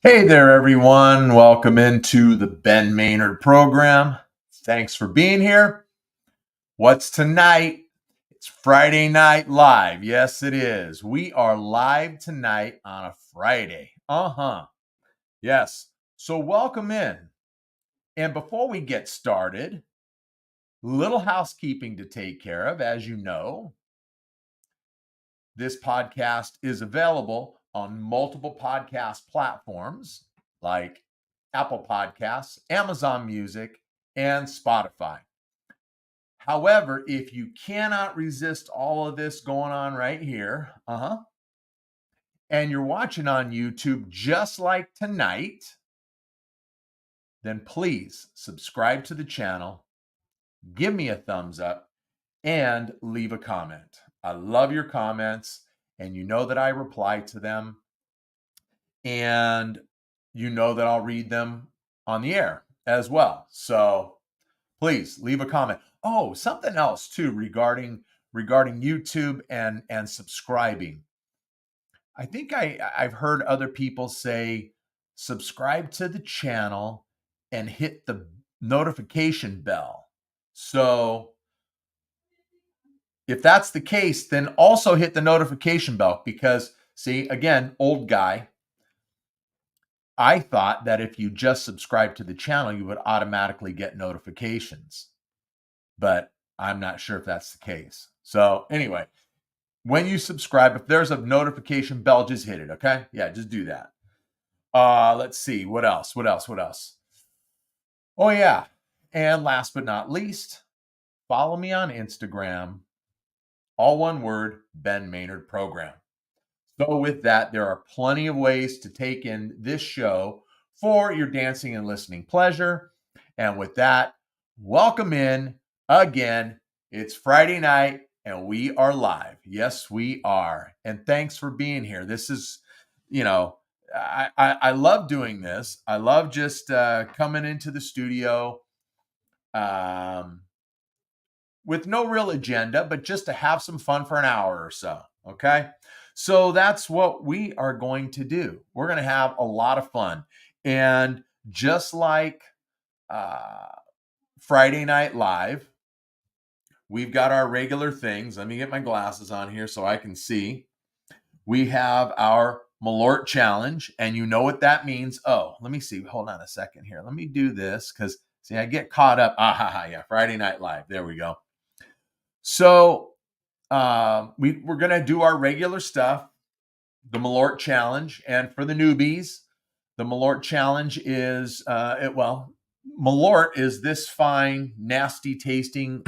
Hey there, everyone. Welcome into the Ben Maynard program. Thanks for being here. What's tonight? It's Friday Night Live. Yes, it is. We are live tonight on a Friday. Yes. So, welcome in. And before we get started, little housekeeping to take care of. As you know, this podcast is available on multiple podcast platforms like Apple Podcasts, Amazon Music, and Spotify. However, if you cannot resist all of this going on right here, and you're watching on YouTube just like tonight, then please subscribe to the channel, give me a thumbs up, and leave a comment. I love your comments, and you know that I reply to them, and you know that I'll read them on the air as well. So please leave a comment. Oh, something else too regarding YouTube and subscribing. I think I've heard other people say subscribe to the channel and hit the notification bell. So if that's the case, then also hit the notification bell because see, again, old guy, I thought that if you just subscribe to the channel, you would automatically get notifications, but I'm not sure if that's the case. So anyway, when you subscribe, if there's a notification bell, just hit it. Okay. Yeah, just do that. Let's see. What else? Oh yeah. And last but not least, follow me on Instagram, all one word, Ben Maynard Program. So with that, there are plenty of ways to take in this show for your dancing and listening pleasure. And with that, welcome in again. It's Friday night and we are live. Yes, we are. And thanks for being here. This is, I love doing this. I love just coming into the studio with no real agenda, but just to have some fun for an hour or so. Okay. So that's what we are going to do. We're going to have a lot of fun. And just like Friday Night Live, we've got our regular things. Let me get my glasses on here so I can see. We have our Malort Challenge, and you know what that means. Oh, let me see. Hold on a second here. Let me do this because, see, I get caught up. Yeah, Friday Night Live. There we go. So we're going to do our regular stuff, the Malort Challenge. And for the newbies, the Malort Challenge is, Malort is this fine, nasty tasting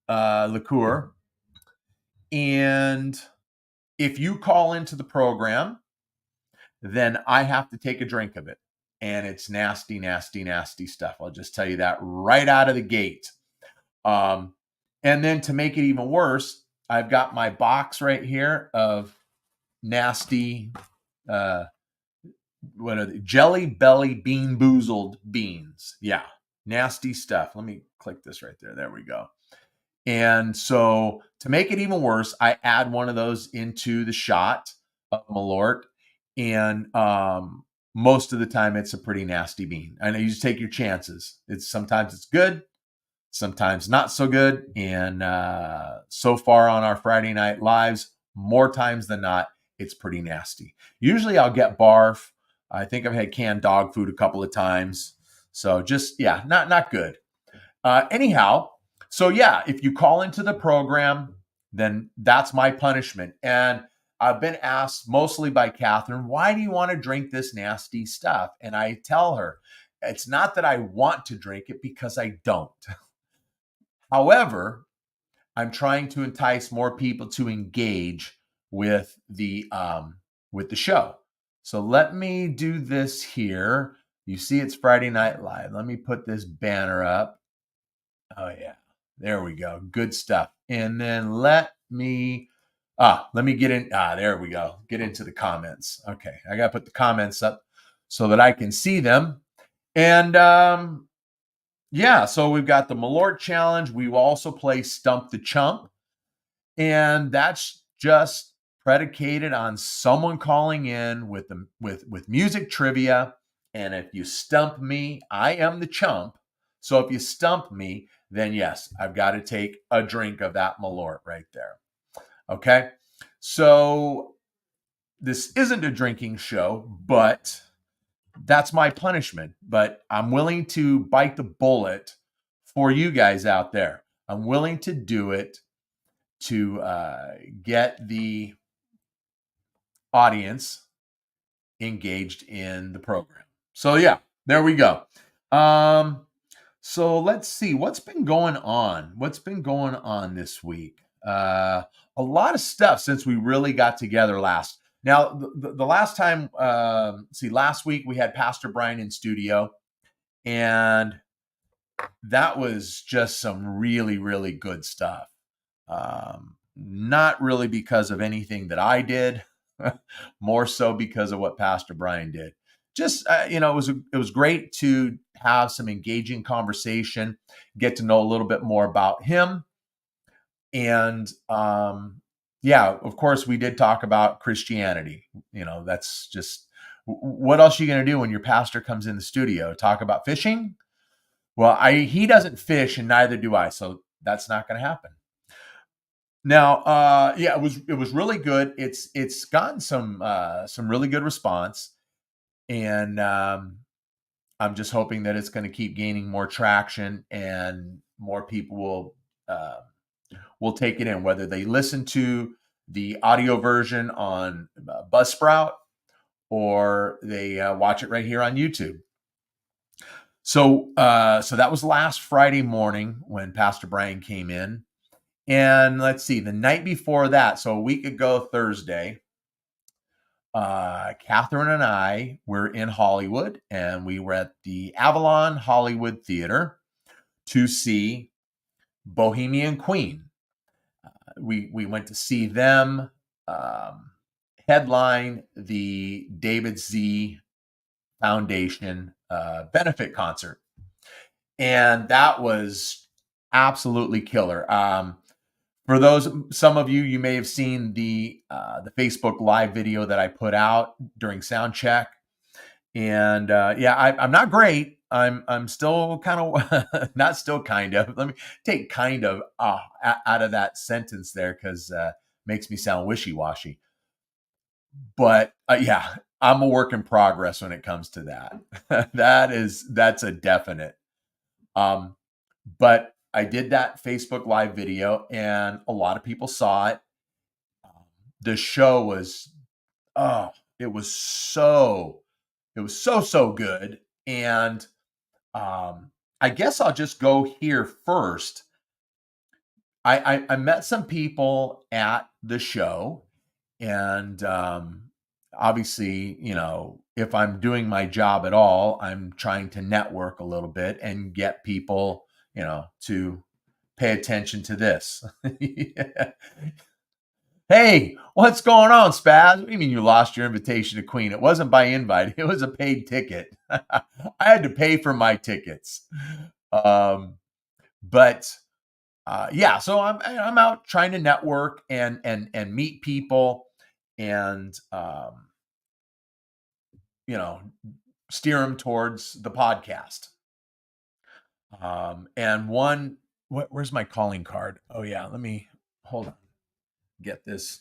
liqueur. And if you call into the program, then I have to take a drink of it. And it's nasty, nasty, nasty stuff. I'll just tell you that right out of the gate. And then to make it even worse, I've got my box right here of nasty, what are they? Jelly Belly Bean Boozled beans. Yeah, nasty stuff. Let me click this right there. There we go. And so to make it even worse, I add one of those into the shot of Malort. And most of the time, it's a pretty nasty bean. I know you just take your chances. Sometimes it's good, sometimes not so good. And so far on our Friday Night Lives, more times than not, it's pretty nasty. Usually I'll get barf. I think I've had canned dog food a couple of times. So just, yeah, not good. Anyhow, so yeah, if you call into the program, then that's my punishment. And I've been asked mostly by Catherine, why do you want to drink this nasty stuff? And I tell her, it's not that I want to drink it because I don't. However, I'm trying to entice more people to engage with the show. So let me do this here. You see, it's Friday Night Live. Let me put this banner up. Oh yeah, there we go. Good stuff. And then let me get in. There we go. Get into the comments. Okay, I gotta put the comments up so that I can see them. And yeah, so we've got the Malort Challenge. We will also play Stump the Chump. And that's just predicated on someone calling in with music trivia. And if you stump me, I am the chump. So if you stump me, then yes, I've got to take a drink of that Malort right there. Okay. So this isn't a drinking show, but that's my punishment. But I'm willing to bite the bullet for you guys out there. I'm willing to do it to get the audience engaged in the program. So yeah, there we go. So let's see what's been going on. What's been going on this week? A lot of stuff since we really got together last. Now, the last time, last week we had Pastor Brian in studio, and that was just some really, really good stuff. Not really because of anything that I did, more so because of what Pastor Brian did. Just it was great to have some engaging conversation, get to know a little bit more about him, and of course, we did talk about Christianity. That's just what else are you going to do when your pastor comes in the studio? Talk about fishing? Well, he doesn't fish, and neither do I, so that's not going to happen. Now, it was really good. It's gotten some really good response, and I'm just hoping that it's going to keep gaining more traction, and more people will take it in, whether they listen to the audio version on Buzzsprout or they watch it right here on YouTube. So that was last Friday morning when Pastor Brian came in. And let's see, the night before that, so a week ago Thursday, Catherine and I were in Hollywood, and we were at the Avalon Hollywood Theater to see Bohemian Queen. We went to see them headline the David Z Foundation benefit concert. And that was absolutely killer. For some of you may have seen the Facebook Live video that I put out during sound check, and I'm not great. I'm still kind of not still kind of. Let me take kind of out of that sentence there because makes me sound wishy-washy. But I'm a work in progress when it comes to that. That's a definite. But I did that Facebook Live video, and a lot of people saw it. The show was, it was so good. And I guess I'll just go here first. I met some people at the show, and obviously, if I'm doing my job at all, I'm trying to network a little bit and get people to pay attention to this. Yeah. Hey, what's going on, Spaz? What do you mean you lost your invitation to Queen? It wasn't by invite. It was a paid ticket. I had to pay for my tickets. So I'm out trying to network and meet people and steer them towards the podcast. And where's my calling card? Oh yeah, let me hold on. Get this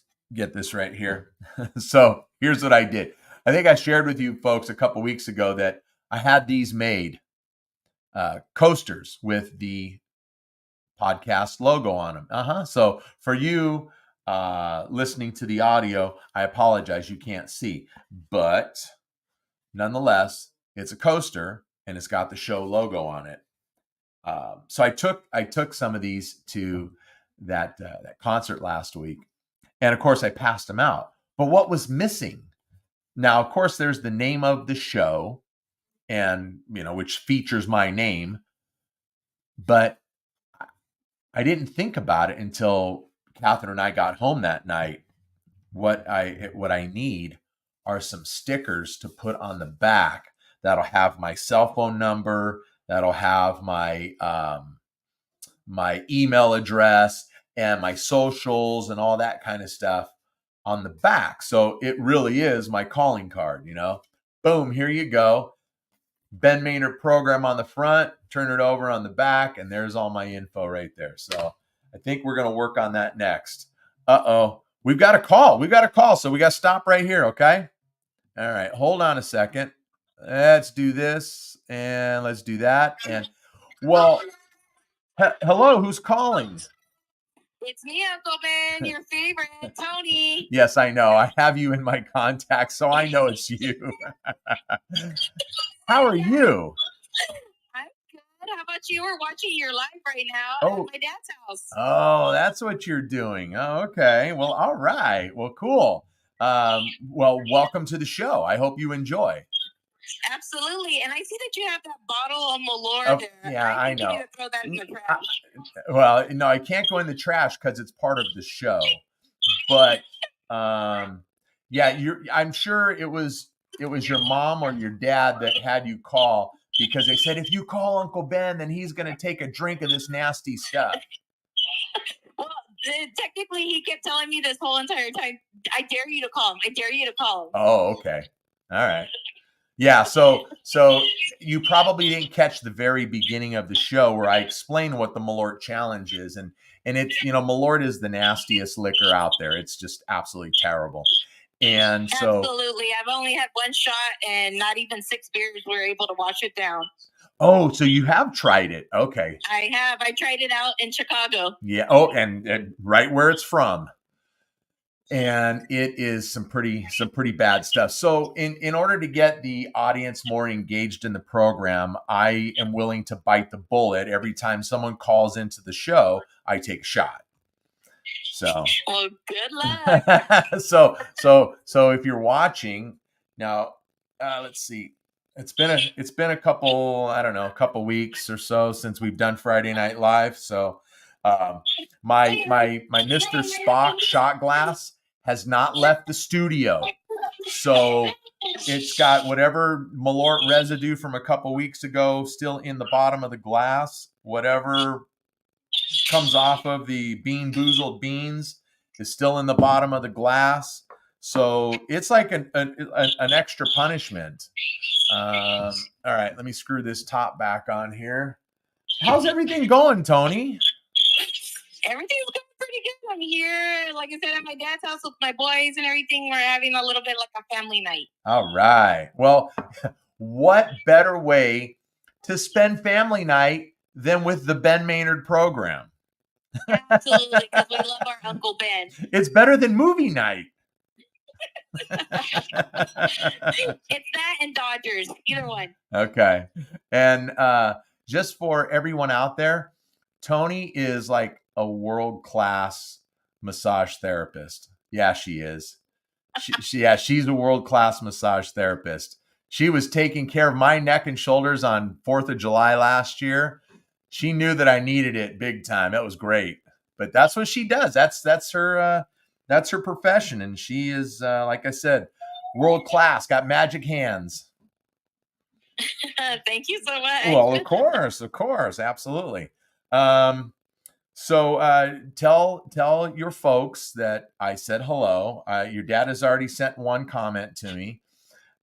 right here. So here's what I did. I think I shared with you folks a couple weeks ago that I had these made, coasters with the podcast logo on them. So for you listening to the audio, I apologize, you can't see, but nonetheless, it's a coaster and it's got the show logo on it. So I took some of these to that concert last week, and of course I passed them out. But what was missing? Now, of course, there's the name of the show, and which features my name, but I didn't think about it until Catherine and I got home that night. What I need are some stickers to put on the back that'll have my cell phone number, that'll have my my email address and my socials and all that kind of stuff on the back. So it really is my calling card, Boom, here you go. Ben Maynard program on the front, turn it over on the back, and there's all my info right there. So I think we're going to work on that next. Uh-oh. We've got a call. So we got to stop right here, okay? All right. Hold on a second. Let's do this, and let's do that. And, well, hello, who's calling? It's me, Uncle Ben, your favorite, Tony. Yes, I know. I have you in my contacts, so I know it's you. How are you? I'm good. How about you? We're watching your live right now at my dad's house. Oh, that's what you're doing. Oh, okay. Well, all right. Well, cool. Well, welcome to the show. I hope you enjoy. Absolutely. And I see that you have that bottle of Malort there. Yeah, I know. You need to throw that in the trash. Well, no, I can't go in the trash because it's part of the show. But yeah, I'm sure it was your mom or your dad that had you call, because they said if you call Uncle Ben, then he's going to take a drink of this nasty stuff. Well, technically, he kept telling me this whole entire time, I dare you to call him. I dare you to call him. Oh, okay. All right. Yeah, so you probably didn't catch the very beginning of the show where I explained what the Malort challenge is, and it's, Malort is the nastiest liquor out there. It's just absolutely terrible. And so absolutely, I've only had one shot, and not even 6 beers were able to wash it down. Oh, so you have tried it? Okay. I have. I tried it out in Chicago. Yeah. Oh, and right where it's from. And it is some pretty bad stuff. So in order to get the audience more engaged in the program, I am willing to bite the bullet. Every time someone calls into the show, I take a shot. So, well, good luck. so if you're watching now, let's see. It's been a couple, I don't know, a couple weeks or so since we've done Friday Night Live. So my Mr. Spock shot glass has not left the studio. So it's got whatever Malort residue from a couple weeks ago still in the bottom of the glass. Whatever comes off of the Bean Boozled beans is still in the bottom of the glass. So it's like an extra punishment. All right, let me screw this top back on here. How's everything going, Tony? Everything's going pretty good. I'm here, like I said, at my dad's house with my boys and everything. We're having a little bit like a family night. All right. Well, what better way to spend family night than with the Ben Maynard program? Absolutely, because we love our Uncle Ben. It's better than movie night. It's that and Dodgers, either one. Okay. And just for everyone out there, Tony is like a world-class massage therapist. Yeah, she is. She's a world-class massage therapist. She was taking care of my neck and shoulders on 4th of July last year. She knew that I needed it big time. It was great. But that's what she does. That's her profession, and she is like I said, world-class, got magic hands. Thank you so much. Well, of course, absolutely. So tell your folks that I said hello. Your dad has already sent one comment to me,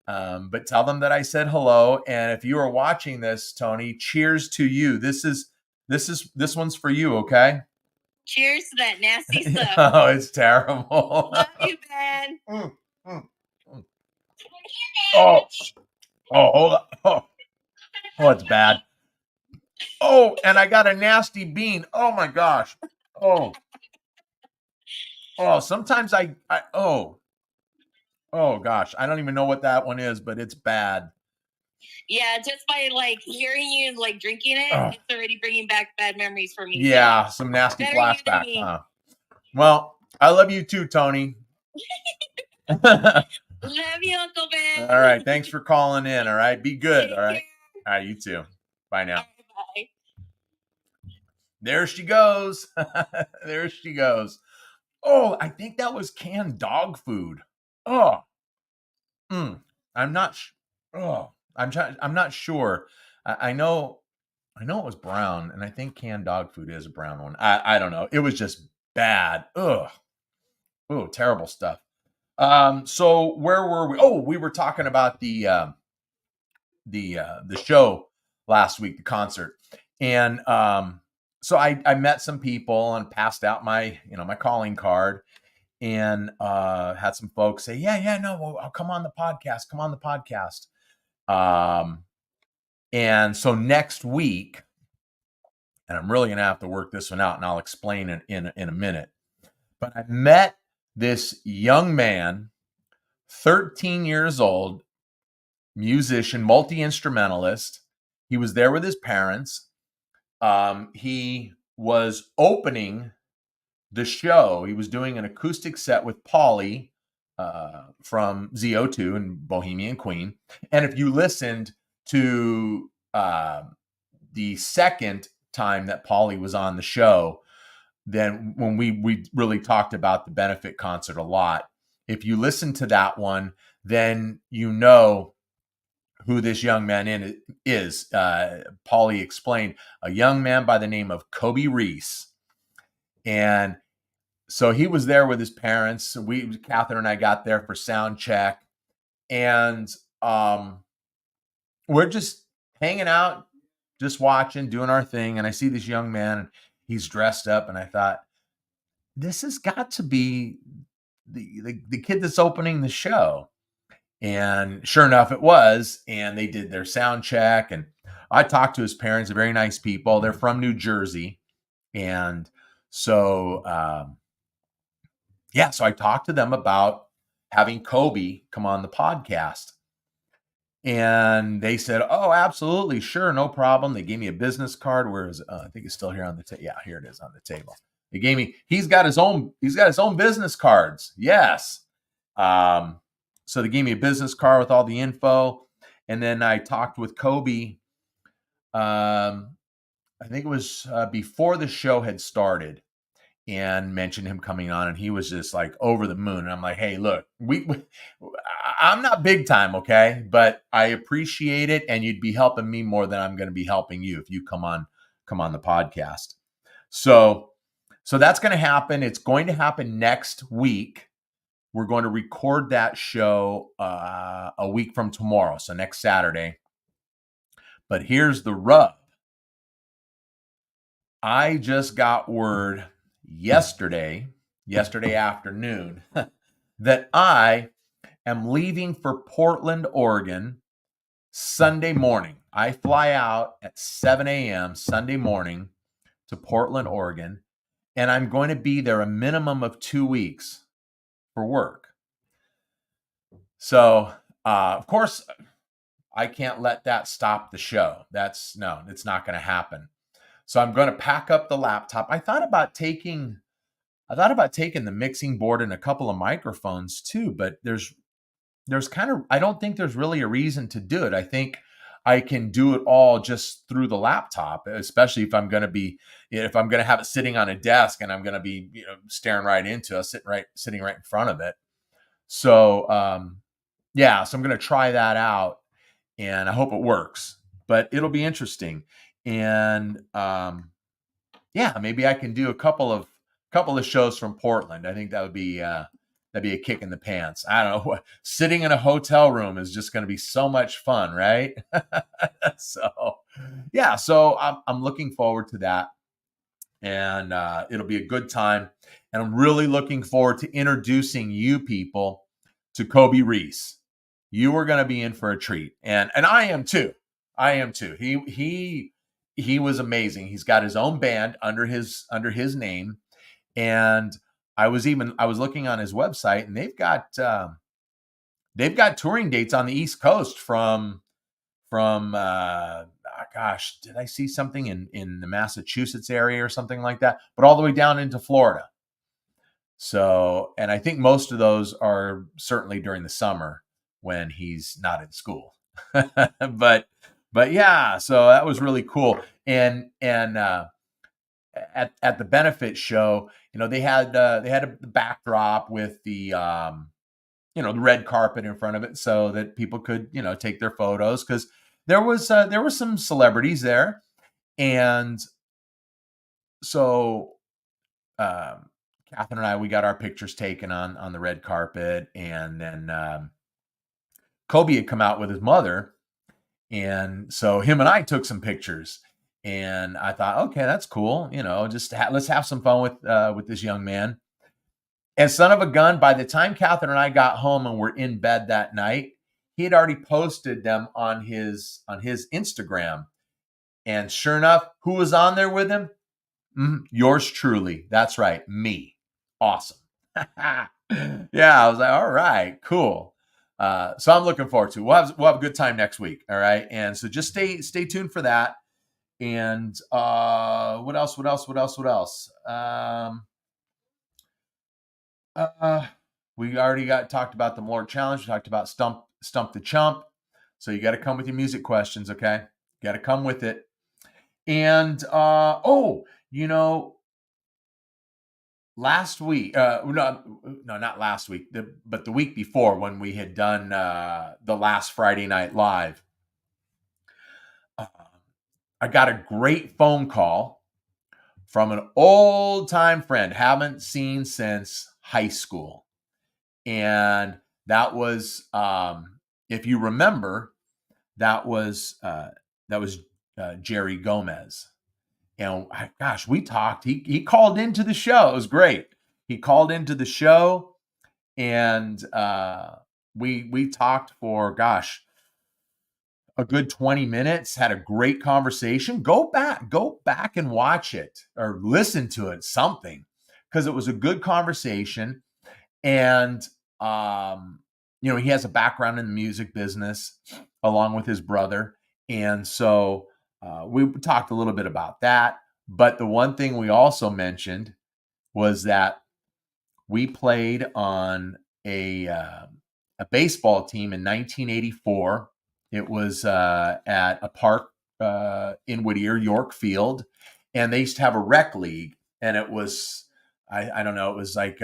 but tell them that I said hello. And if you are watching this, Tony, cheers to you. This one's for you, okay? Cheers to that nasty stuff. Oh, it's terrible. Love you, Ben. Oh, hold on. Oh, it's bad. Oh, and I got a nasty bean. Oh my gosh. Oh, sometimes oh gosh, I don't even know what that one is, but it's bad. Yeah, just by like hearing you like drinking it, it's already bringing back bad memories for me. Yeah, some nasty flashbacks. Huh? Well, I love you too, Tony. Love you, Uncle Ben. All right, thanks for calling in. All right, be good. All right, you too. Bye now. Bye. There she goes. There she goes. Oh, I think that was canned dog food. Oh, I'm not. I'm not sure. I know it was brown, and I think canned dog food is a brown one. I don't know. It was just bad. Ugh. Oh, terrible stuff. So where were we? Oh, we were talking about the show last week, the concert, and so I met some people and passed out my my calling card, and had some folks say, yeah, no, well, I'll come on the podcast, and so next week, and I'm really gonna have to work this one out, and I'll explain it in a minute. But I met this young man, 13 years old, musician, multi-instrumentalist. He was there with his parents. He was opening the show. He was doing an acoustic set with Polly from ZO2 and Bohemian Queen. And if you listened to the second time that Polly was on the show, then when we really talked about the benefit concert a lot. If you listen to that one, then you know who this young man is. Polly explained, a young man by the name of Kobe Reese. And so he was there with his parents. Catherine and I got there for sound check, and we're just hanging out, just watching, doing our thing. And I see this young man, and he's dressed up, and I thought, this has got to be the kid that's opening the show. And sure enough, it was. And they did their sound check, and I talked to his parents. They're very nice people. They're from New Jersey, and so so I talked to them about having Kobe come on the podcast. And they said, oh, absolutely, sure, no problem. They gave me a business card. Where is it? I think it's still here on the table. Yeah, here it is on the table. They gave me, he's got his own business cards. Yes. So they gave me a business card with all the info. And then I talked with Kobe. I think it was before the show had started, and mentioned him coming on, and he was just like over the moon. And I'm like, hey, look, I'm not big time, okay, but I appreciate it, and you'd be helping me more than I'm going to be helping you if you come on the podcast. So that's going to happen. It's going to happen next week. We're going to record that show a week from tomorrow, so next Saturday. But here's the rub. I just got word yesterday afternoon that I am leaving for Portland, Oregon Sunday morning. I fly out at 7 a.m. Sunday morning to Portland, Oregon, and I'm going to be there a minimum of 2 weeks for work. So, of course, I can't let that stop the show. It's not going to happen. So I'm going to pack up the laptop. I thought about taking the mixing board and a couple of microphones too, but I don't think there's really a reason to do it. I think I can do it all just through the laptop, especially if I'm going to have it sitting on a desk and I'm going to be, staring right into it, sitting right in front of it. So, so I'm going to try that out, and I hope it works, but it'll be interesting. And, maybe I can do a couple of shows from Portland. I think that'd be a kick in the pants. I don't know. Sitting in a hotel room is just going to be so much fun, right? So I'm looking forward to that, and it'll be a good time. And I'm really looking forward to introducing you people to Kobe Reese. You are going to be in for a treat, and I am too. He was amazing. He's got his own band under his name. And I was looking on his website, and they've got touring dates on the East Coast from did I see something in the Massachusetts area or something like that, but all the way down into Florida. So, and I think most of those are certainly during the summer when he's not in school. but yeah, so that was really cool. And at the benefit show, they had a backdrop with the the red carpet in front of it, so that people could take their photos, because there were some celebrities there. And so Catherine and I, we got our pictures taken on the red carpet, and then Kobe had come out with his mother, and so him and I took some pictures. And I thought, okay, that's cool. Just let's have some fun with this young man. And son of a gun, by the time Catherine and I got home and were in bed that night, he had already posted them on his Instagram. And sure enough, who was on there with him? Yours truly. That's right, me. Awesome. Yeah, I was like, all right, cool. So I'm looking forward to it. We'll have a good time next week. All right. And so just stay tuned for that. And what else? We already talked about the Lord Challenge. We talked about Stump the Chump. So you got to come with your music questions, okay? You got to come with it. And last week, no, not last week, but the week before, when we had done the last Friday Night Live, I got a great phone call from an old time friend, haven't seen since high school. And that was, if you remember, that was Jerry Gomez. And gosh, we talked. He called into the show. It was great. He called into the show, and we talked for a good 20 minutes. Had a great conversation. Go back and watch it or listen to it. Something, because it was a good conversation. And he has a background in the music business along with his brother, and so we talked a little bit about that. But the one thing we also mentioned was that we played on a baseball team in 1984. It was at a park in Whittier, York Field, and they used to have a rec league, and it was I don't know, it was like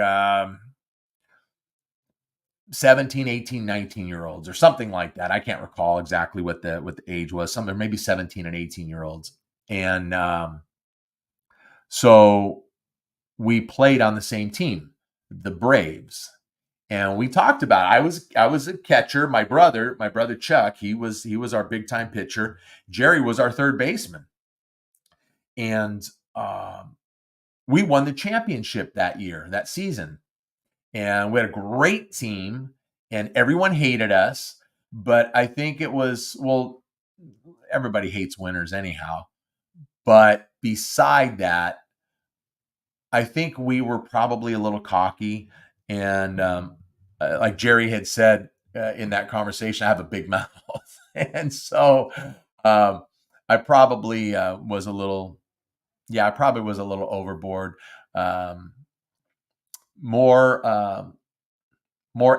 17, 18, 19-year-olds or something like that. I can't recall exactly what the age was. Something maybe 17 and 18-year-olds. And so we played on the same team, the Braves. And we talked about it. I was a catcher. My brother Chuck, he was our big time pitcher. Jerry was our third baseman. And we won the championship that season. And we had a great team, and everyone hated us. But I think it was, well, everybody hates winners anyhow. But beside that, I think we were probably a little cocky. And like Jerry had said in that conversation, I have a big mouth. And so I probably was a little overboard. More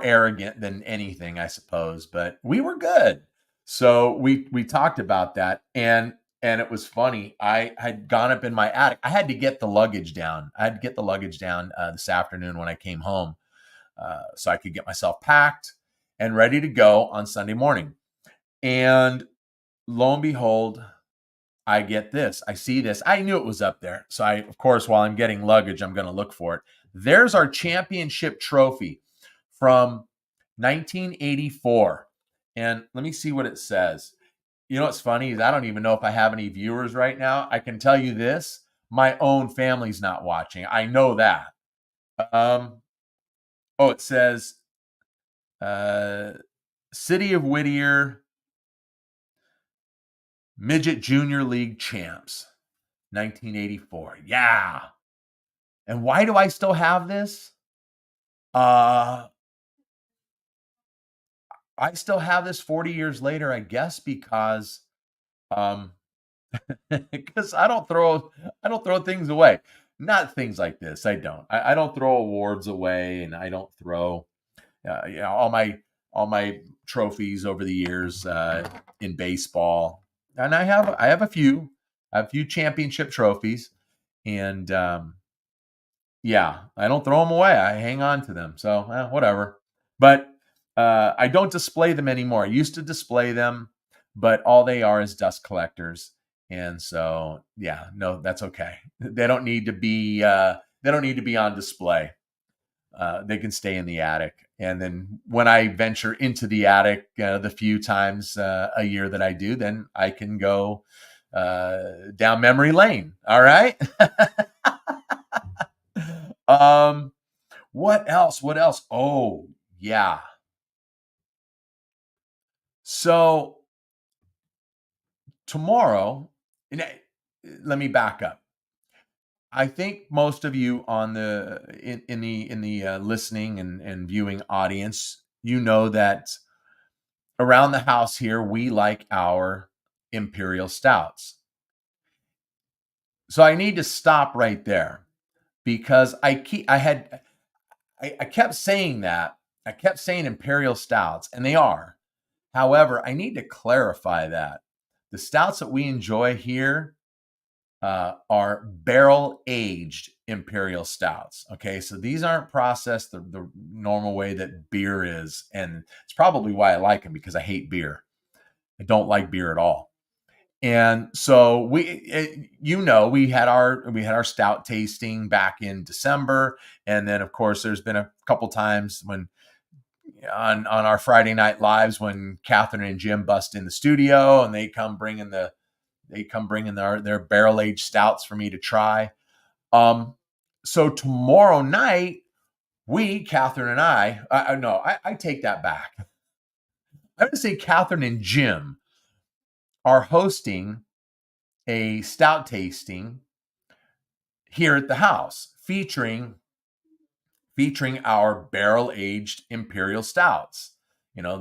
arrogant than anything, I suppose, but we were good. So we talked about that, and it was funny. I had gone up in my attic. I had to get the luggage down. This afternoon when I came home, so I could get myself packed and ready to go on Sunday morning. And lo and behold, I get this. I see this. I knew it was up there. So of course, while I'm getting luggage, I'm going to look for it. There's our championship trophy from 1984. And let me see what it says. You know what's funny is I don't even know if I have any viewers right now. I can tell you this. My own family's not watching. I know that. It says City of Whittier Midget Junior League Champs, 1984. Yeah. And why do I still have this? I still have this 40 years later, I guess, because because I don't throw things away. Not things like this. I don't. I don't throw awards away, and I don't throw all my trophies over the years in baseball. And I have a few championship trophies, and yeah, I don't throw them away. I hang on to them. So whatever. But I don't display them anymore. I used to display them, but all they are is dust collectors. And so, yeah, no, that's okay. They don't need to be They don't need to be on display. They can stay in the attic. And then when I venture into the attic, the few times a year that I do, then I can go down memory lane. All right. What else? What else? Oh, yeah. So tomorrow, let me back up. I think most of you on the in the listening and viewing audience, you know that around the house here we like our imperial stouts. So I need to stop right there because I kept saying that. I kept saying imperial stouts, and they are. However, I need to clarify that the stouts that we enjoy here are barrel aged imperial stouts. Okay, so these aren't processed the normal way that beer is, and it's probably why I like them, because I hate beer. I don't like beer at all. And so we had our stout tasting back in December, and then of course there's been a couple times when on our Friday night lives when Catherine and Jim bust in the studio and they come bringing their barrel aged stouts for me to try. So tomorrow night, Catherine and I take that back. I'm going to say Catherine and Jim are hosting a stout tasting here at the house featuring our barrel aged imperial stouts. You know,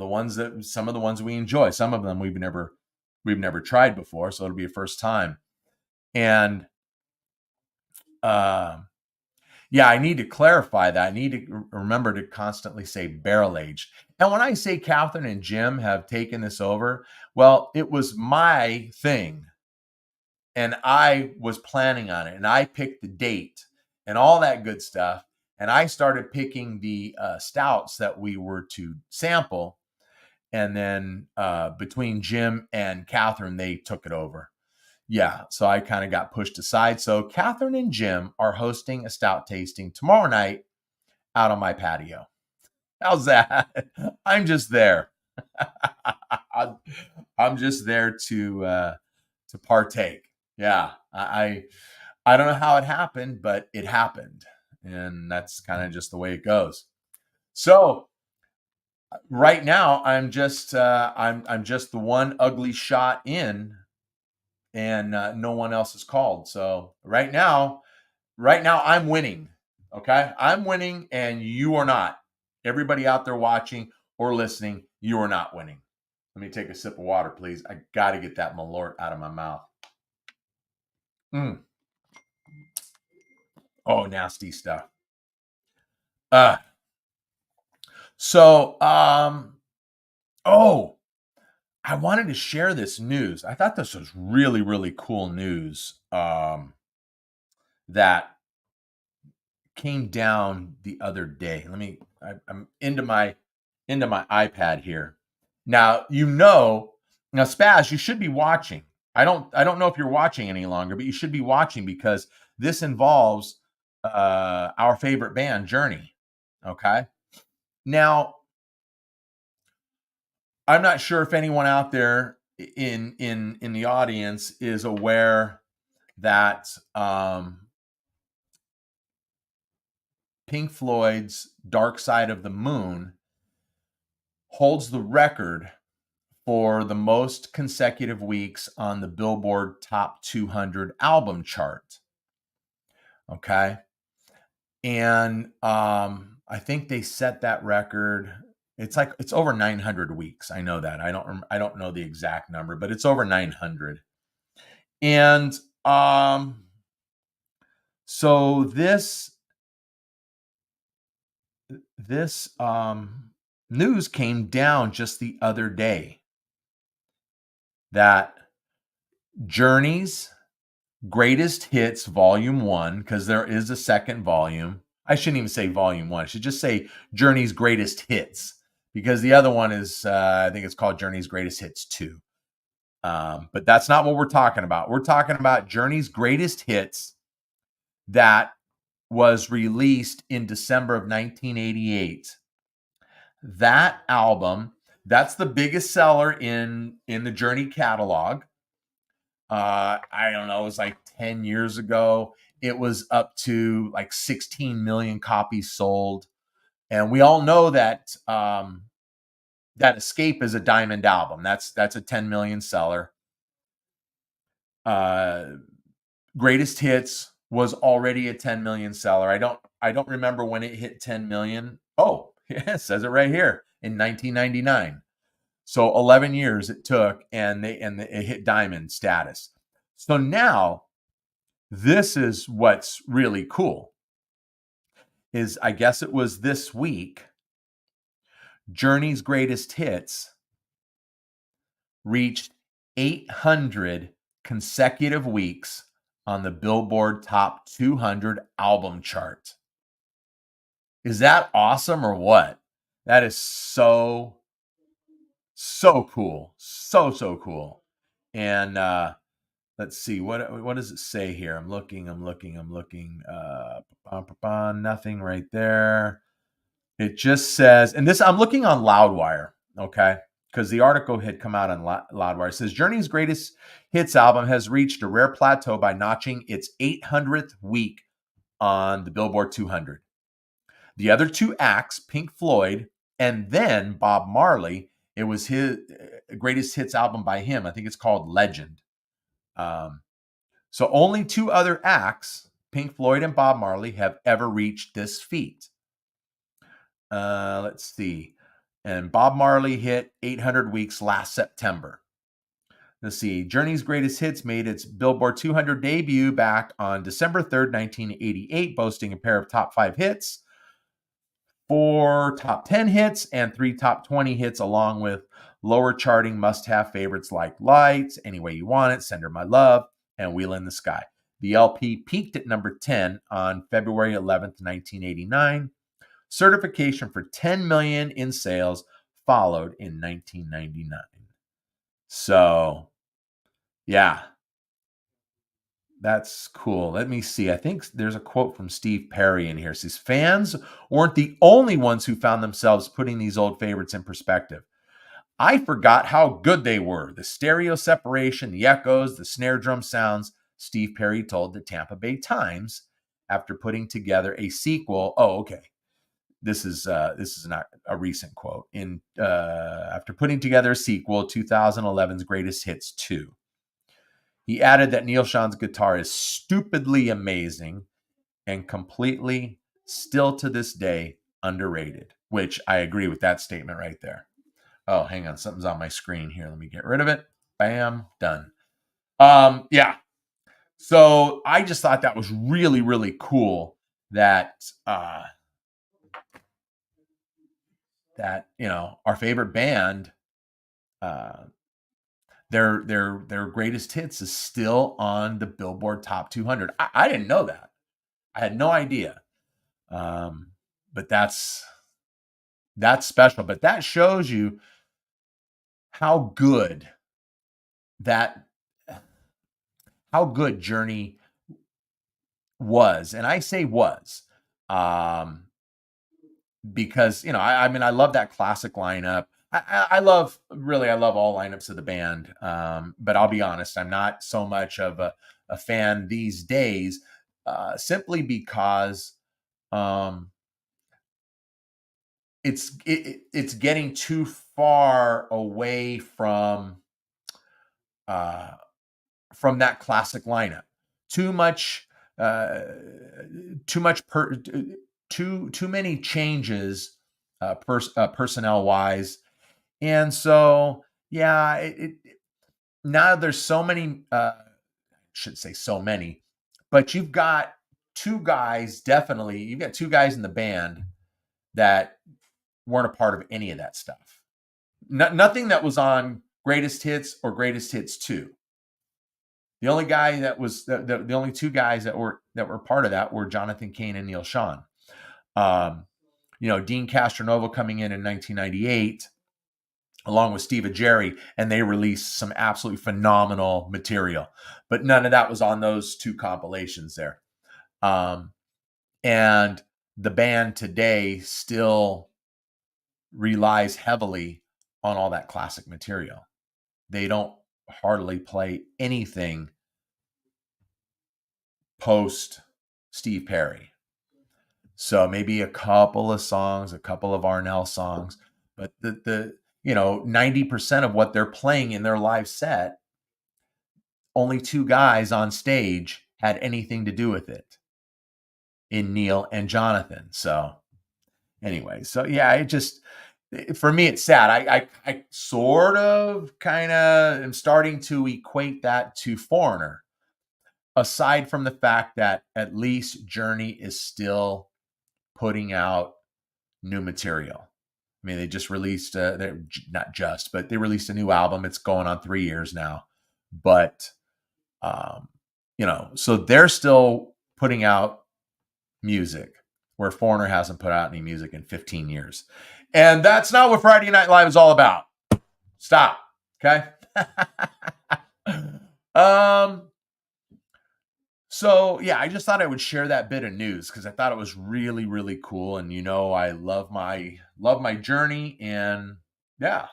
some of the ones we enjoy, some of them we've never tried before, so it'll be a first time. And yeah, I need to clarify that. I need to remember to constantly say barrel aged. And when I say Catherine and Jim have taken this over, well, it was my thing. And I was planning on it. And I picked the date and all that good stuff. And I started picking the stouts that we were to sample. And then between Jim and Catherine, they took it over. Yeah, so I kind of got pushed aside. So Catherine and Jim are hosting a stout tasting tomorrow night out on my patio. How's that? I'm just there. I'm just there to partake. Yeah, I don't know how it happened, but it happened, and that's kind of just the way it goes. So right now, I'm just the one ugly shot in, and no one else is called. So right now I'm winning. Okay, I'm winning, and you are not. Everybody out there watching or listening, you are not winning. Let me take a sip of water, please. I got to get that Malort out of my mouth. Oh, nasty stuff. So, I wanted to share this news. I thought this was really, really cool news that came down the other day. I'm into my iPad here. Now, Spaz, you should be watching. I don't know if you're watching any longer, but you should be watching because this involves our favorite band, Journey. Okay. Now, I'm not sure if anyone out there in the audience is aware that Pink Floyd's Dark Side of the Moon holds the record for the most consecutive weeks on the Billboard Top 200 album chart. Okay. And I think they set that record. It's over 900 weeks. I know that. I don't know the exact number, but it's over 900. And so this news came down just the other day that Journey's Greatest Hits Volume 1, because there is a second volume. I shouldn't even say Volume 1. I should just say Journey's Greatest Hits, because the other one is, I think it's called Journey's Greatest Hits 2. But that's not what we're talking about. We're talking about Journey's Greatest Hits that was released in December of 1988. That album, that's the biggest seller in the Journey catalog. I don't know, it was like 10 years ago. It was up to like 16 million copies sold. And we all know that that Escape is a diamond album. That's a 10 million seller. Greatest Hits was already a 10 million seller. I don't remember when it hit 10 million. Oh, yeah, it says it right here in 1999. So 11 years it took, and it hit diamond status. So now this is what's really cool. Is I guess it was this week, Journey's Greatest Hits reached 800 consecutive weeks on the Billboard Top 200 album chart. Is that awesome or what? That is so cool. So cool. And let's see, what does it say here? I'm looking. Nothing right there. It just says, and this, I'm looking on Loudwire, okay? Because the article had come out on Loudwire. It says, Journey's Greatest Hits album has reached a rare plateau by notching its 800th week on the Billboard 200. The other two acts, Pink Floyd and then Bob Marley, it was his greatest hits album by him. I think it's called Legend. So only two other acts, Pink Floyd and Bob Marley, have ever reached this feat. Let's see. And Bob Marley hit 800 weeks last September. Let's see. Journey's Greatest Hits made its Billboard 200 debut back on December 3rd, 1988, boasting a pair of top 5 hits, 4 top 10 hits, and 3 top 20 hits, along with lower charting must-have favorites like Lights, Any Way You Want It, Send Her My Love, and Wheel in the Sky. The LP peaked at number 10 on February 11th, 1989. Certification for 10 million in sales followed in 1999. So, yeah, that's cool. Let me see. I think there's a quote from Steve Perry in here. It says, fans weren't the only ones who found themselves putting these old favorites in perspective. I forgot how good they were. The stereo separation, the echoes, the snare drum sounds, Steve Perry told the Tampa Bay Times after putting together a sequel. Oh, okay. This is not a recent quote. After putting together a sequel, 2011's Greatest Hits 2. He added that Neal Schon's guitar is stupidly amazing and completely, still to this day, underrated, which I agree with that statement right there. Oh, hang on. Something's on my screen here. Let me get rid of it. Bam, done. Yeah. So I just thought that was really, really cool that our favorite band, their greatest hits is still on the Billboard Top 200. I didn't know that. I had no idea. But that's special. But that shows you how good Journey was. And I say was, because, I mean, I love that classic lineup. I love all lineups of the band. But I'll be honest, I'm not so much of a fan these days, simply because it's getting too far away from that classic lineup. Too many changes personnel wise. And so, yeah, now there's so many, shouldn't say so many, but you've got two guys in the band that weren't a part of any of that stuff. Nothing that was on Greatest Hits or Greatest Hits 2. The only guy that was the only two guys that were part of that were Jonathan Cain and Neal Schon. Dean Castronova coming in 1998, along with Steve Augeri, and they released some absolutely phenomenal material. But none of that was on those two compilations there. And the band today still relies heavily on all that classic material. They don't hardly play anything post Steve Perry. So maybe a couple of songs, a couple of Arnell songs, but the 90% of what they're playing in their live set, only two guys on stage had anything to do with it, in Neil and Jonathan. So anyway, so yeah, it just, for me, it's sad. I sort of kind of am starting to equate that to Foreigner, aside from the fact that at least Journey is still putting out new material. I mean, they just released, not just, but they released a new album. It's going on 3 years now. But, so they're still putting out music where Foreigner hasn't put out any music in 15 years. And that's not what Friday Night Live is all about. Stop. Okay. So yeah, I just thought I would share that bit of news because I thought it was really, really cool. And I love my journey, and yeah.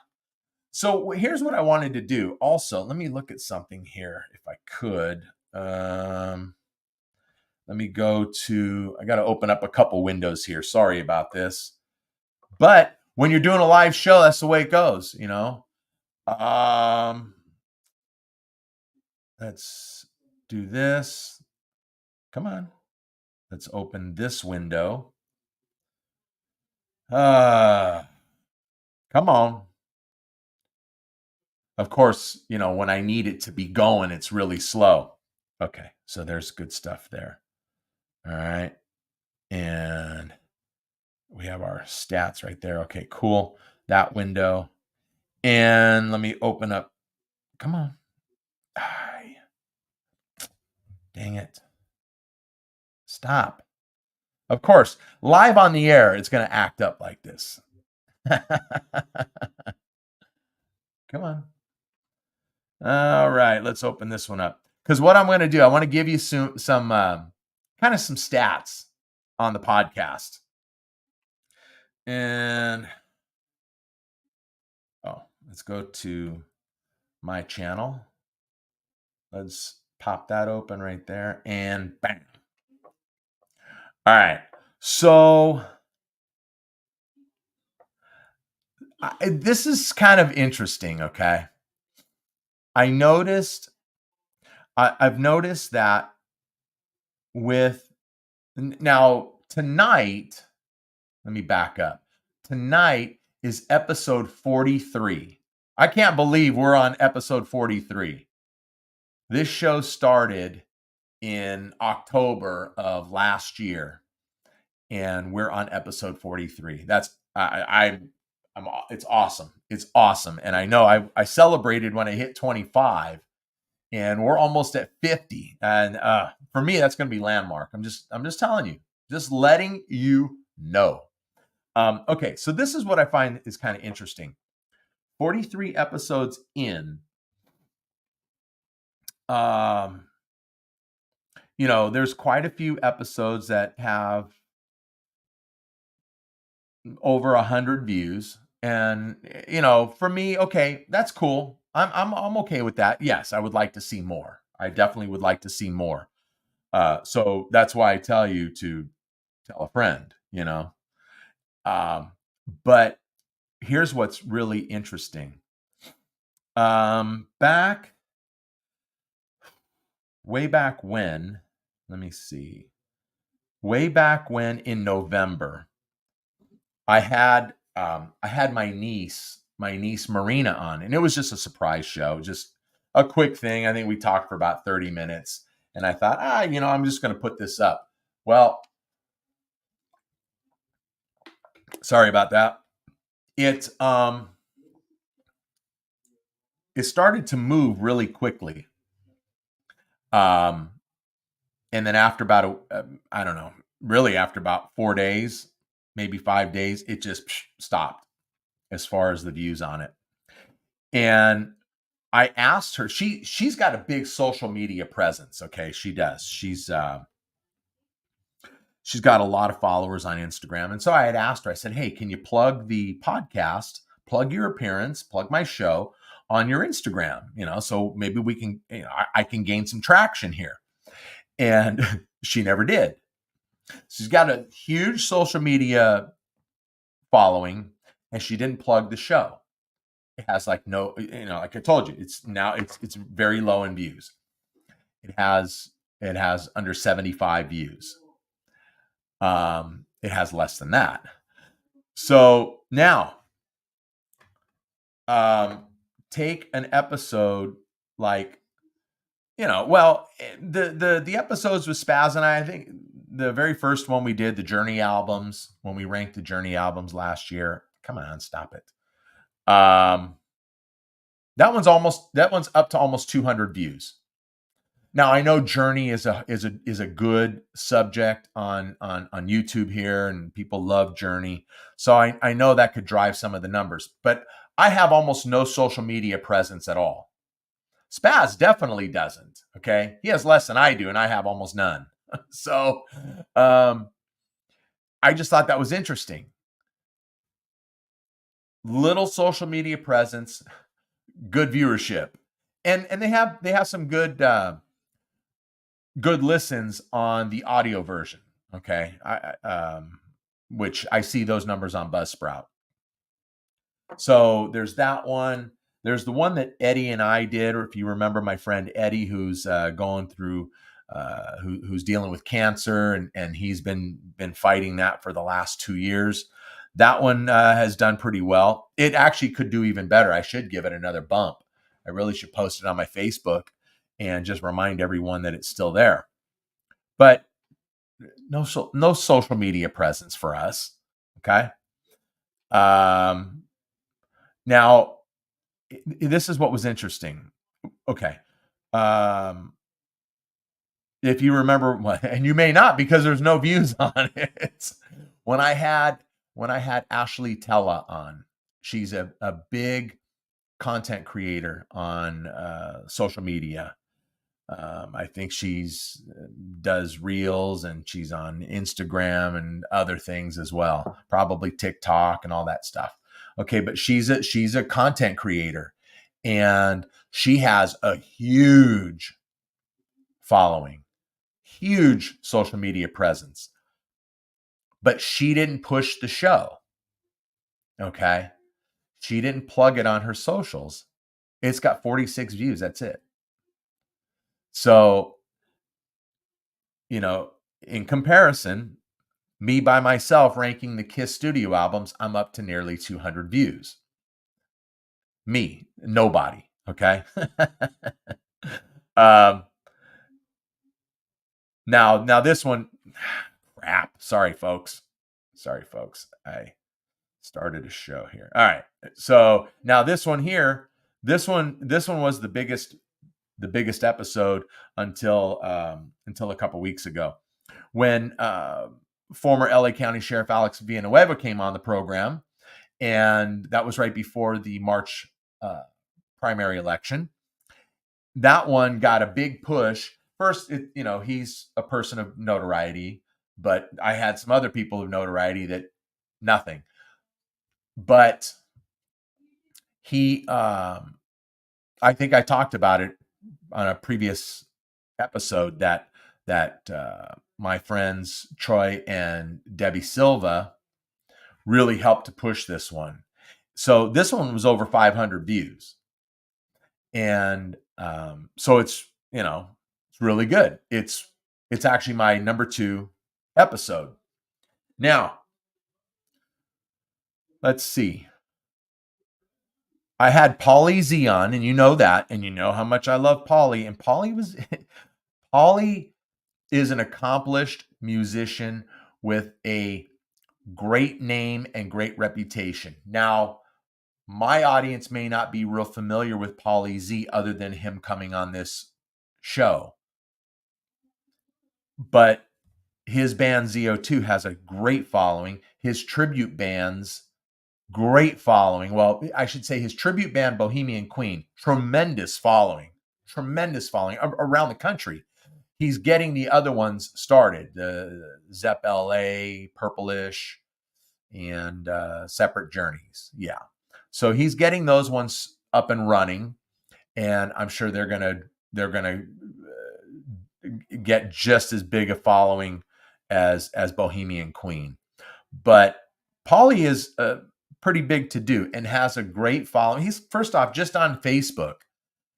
So here's what I wanted to do. Also, let me look at something here if I could. Let me go to, I got to open up a couple windows here. Sorry about this. But when you're doing a live show, that's the way it goes, Let's do this. Come on. Let's open this window. Come on. Of course, when I need it to be going, it's really slow. Okay, so there's good stuff there. All right. And we have our stats right there. Okay, cool. That window. And let me open up. Come on. Dang it. Stop. Of course, live on the air, it's going to act up like this. Come on. All right, let's open this one up. Because what I'm going to do, I want to give you some kind of some stats on the podcast. And let's go to my channel. Let's pop that open right there, and bam. All right. So this is kind of interesting, okay? I've noticed that now tonight, let me back up. Tonight is episode 43. I can't believe we're on episode 43. This show started in October of last year, and we're on episode 43. That's it's awesome. It's awesome. And I know I celebrated when I hit 25, and we're almost at 50. And for me, that's going to be landmark. I'm just telling you, just letting you know. Okay, so this is what I find is kind of interesting. 43 episodes in. There's quite a few episodes that have over 100 views, and for me, okay, that's cool. I'm okay with that. Yes, I would like to see more. I definitely would like to see more. So that's why I tell you to tell a friend. But here's what's really interesting. Way back when, let me see. Way back when in November, I had my niece Marina on, and it was just a surprise show, just a quick thing. I think we talked for about 30 minutes, and I thought, I'm just going to put this up. Well, sorry about that. It started to move really quickly. And then after about I don't know, really after about 4 days, maybe 5 days, it just stopped as far as the views on it. And I asked her, she's got a big social media presence. Okay. She does. She's she's got a lot of followers on Instagram. And so I had asked her, I said, hey, can you plug the podcast, plug your appearance, plug my show on your Instagram, so maybe we can, I can gain some traction here. And she never did. She's got a huge social media following, and she didn't plug the show. It has like no, like I told you, it's very low in views. It has under 75 views. It has less than that. So now, take an episode like, the episodes with Spaz and I think the very first one we did, the Journey albums, when we ranked the Journey albums last year. Come on, stop it. That one's up to almost 200 views. Now I know Journey is a good subject on YouTube here, and people love Journey. So I know that could drive some of the numbers, but I have almost no social media presence at all. Spaz definitely doesn't. Okay. He has less than I do, and I have almost none. So I just thought that was interesting. Little social media presence, good viewership. And they have some good listens on the audio version. Okay. Which I see those numbers on Buzzsprout. So there's that one. There's the one that Eddie and I did, or if you remember my friend Eddie, who's going through, who's dealing with cancer, and he's been fighting that for the last 2 years. That one has done pretty well. It actually could do even better. I should give it another bump. I really should post it on my Facebook and just remind everyone that it's still there. But no social media presence for us. Okay. Now, this is what was interesting. Okay. If you remember, and you may not because there's no views on it. When I had Ashley Tella on, she's a big content creator on social media. I think she's does reels, and she's on Instagram and other things as well, probably TikTok and all that stuff. Okay, but she's a content creator, and she has a huge following, huge social media presence. But she didn't push the show. Okay, she didn't plug it on her socials. It's got 46 views. That's it. So, in comparison, me by myself ranking the Kiss studio albums, I'm up to nearly 200 views. Me, nobody. Okay. Now this one, crap. Sorry, folks. I started a show here. All right. So now this one here, this one was the biggest episode until a couple weeks ago, when former LA County Sheriff Alex Villanueva came on the program, and that was right before the March primary election. That one got a big push. First, he's a person of notoriety, but I had some other people of notoriety that nothing. But he, I think I talked about it on a previous episode that my friends Troy and Debbie Silva really helped to push this one. So this one was over 500 views, and so it's really good. It's actually my number 2 episode. Now, let's see. I had Pauly Z on, and you know that, and you know how much I love Pauly. And Pauly is an accomplished musician with a great name and great reputation. Now, my audience may not be real familiar with Pauly Z other than him coming on this show, but his band ZO2 has a great following. His tribute bands, great following. Well, I should say his tribute band, Bohemian Queen, tremendous following around the country. he's getting the other ones started, the Zep LA, Purplish, and Separate Journeys. Yeah. So he's getting those ones up and running, and I'm sure they're gonna get just as big a following as Bohemian Queen. But Paulie is pretty big to do and has a great following. He's first off just on Facebook,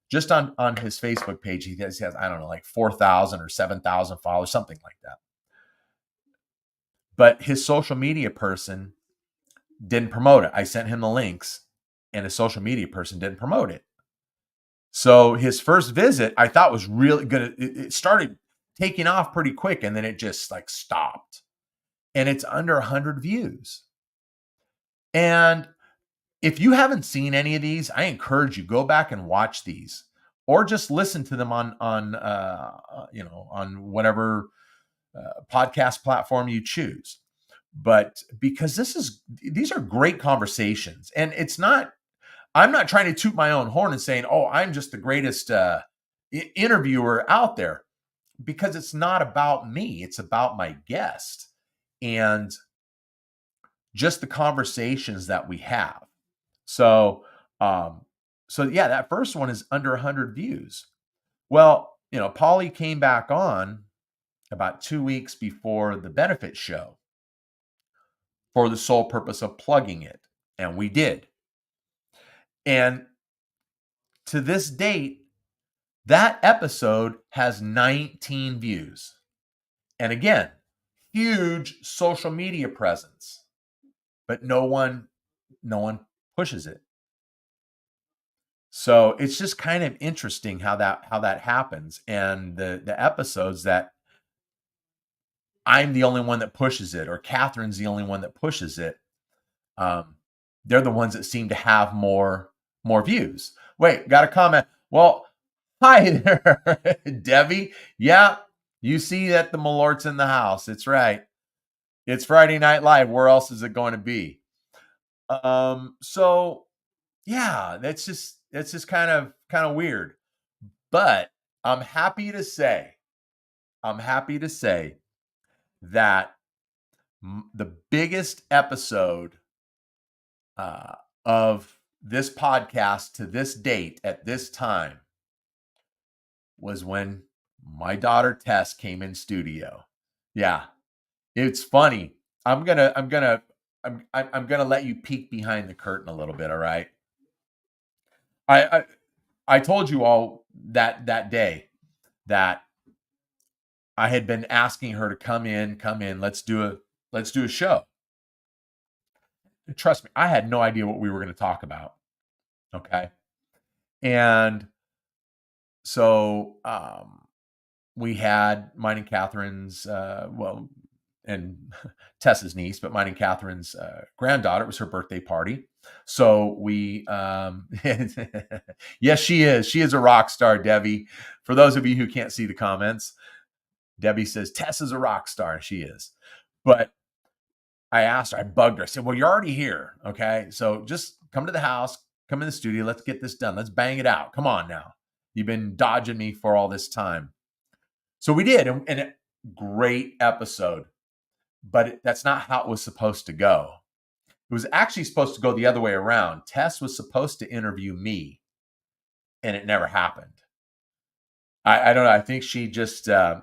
just on his Facebook page. He has I don't know, like 4,000 or 7,000 followers, something like that. But his social media person didn't promote it. I sent him the links, and his social media person didn't promote it. So his first visit, I thought was really good. It started taking off pretty quick, and then it just like stopped. And it's under 100 views. And if you haven't seen any of these, I encourage you, go back and watch these, or just listen to them on whatever podcast platform you choose. But because these are great conversations, and I'm not trying to toot my own horn and saying, oh, I'm just the greatest interviewer out there, because it's not about me. It's about my guest and just the conversations that we have. So yeah, that first one is under 100 views. Well, Paulie came back on about 2 weeks before the benefit show for the sole purpose of plugging it. And we did. And to this date, that episode has 19 views. And again, huge social media presence, but no one pushes it. So it's just kind of interesting how that happens. And the episodes that I'm the only one that pushes it, or Catherine's the only one that pushes it, they're the ones that seem to have more views. Wait, got a comment. Well, hi there, Debbie. Yeah, you see that the Malort's in the house. It's right. It's Friday Night Live. Where else is it going to be? So yeah, that's just kind of weird. But I'm happy to say that the biggest episode of this podcast to this date at this time was when my daughter Tess came in studio. Yeah, it's funny. I'm gonna let you peek behind the curtain a little bit. All right. I told you all that day that I had been asking her to come in. Let's do a show. Trust me, I had no idea what we were going to talk about. Okay. And so we had mine and Catherine's, and Tessa's niece, but mine and Catherine's granddaughter. It was her birthday party. So we, yes, she is. She is a rock star, Debbie. For those of you who can't see the comments, Debbie says, Tessa's a rock star. She is. But I asked her, I bugged her. I said, well, you're already here. Okay. So just come to the house, come in the studio. Let's get this done. Let's bang it out. Come on now. You've been dodging me for all this time. So we did. And a great episode. But that's not how it was supposed to go. It was actually supposed to go the other way around. Tess was supposed to interview me, and it never happened. I don't know. I think she just kind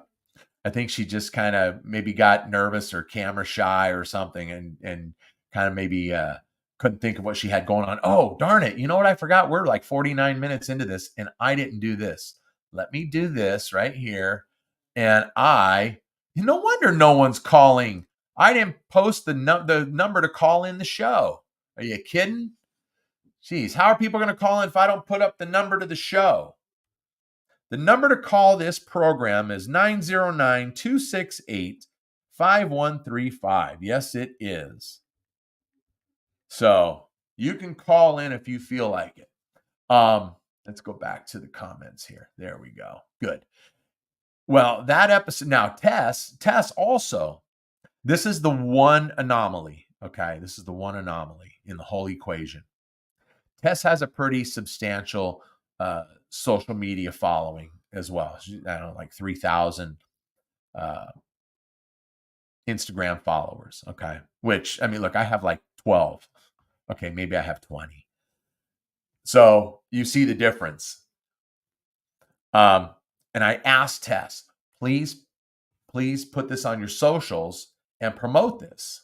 of maybe got nervous or camera shy or something, and kind of maybe couldn't think of what she had going on. Oh, darn it. You know what I forgot? We're like 49 minutes into this, and I didn't do this. Let me do this right here. And no wonder no one's calling. I didn't post the number to call in the show. Are you kidding? Jeez, how are people going to call in if I don't put up the number to the show? The number to call this program is 909-268-5135. Yes, it is. So you can call in if you feel like it. Let's go back to the comments here. There we go. Good. Well, that episode, now Tess also, this is the one anomaly, okay? This is the one anomaly in the whole equation. Tess has a pretty substantial social media following, as well. I don't know, like 3,000 Instagram followers. Okay. Which, I mean, look, I have like 12. Okay. Maybe I have 20. So you see the difference. And I asked Tess, please put this on your socials and promote this.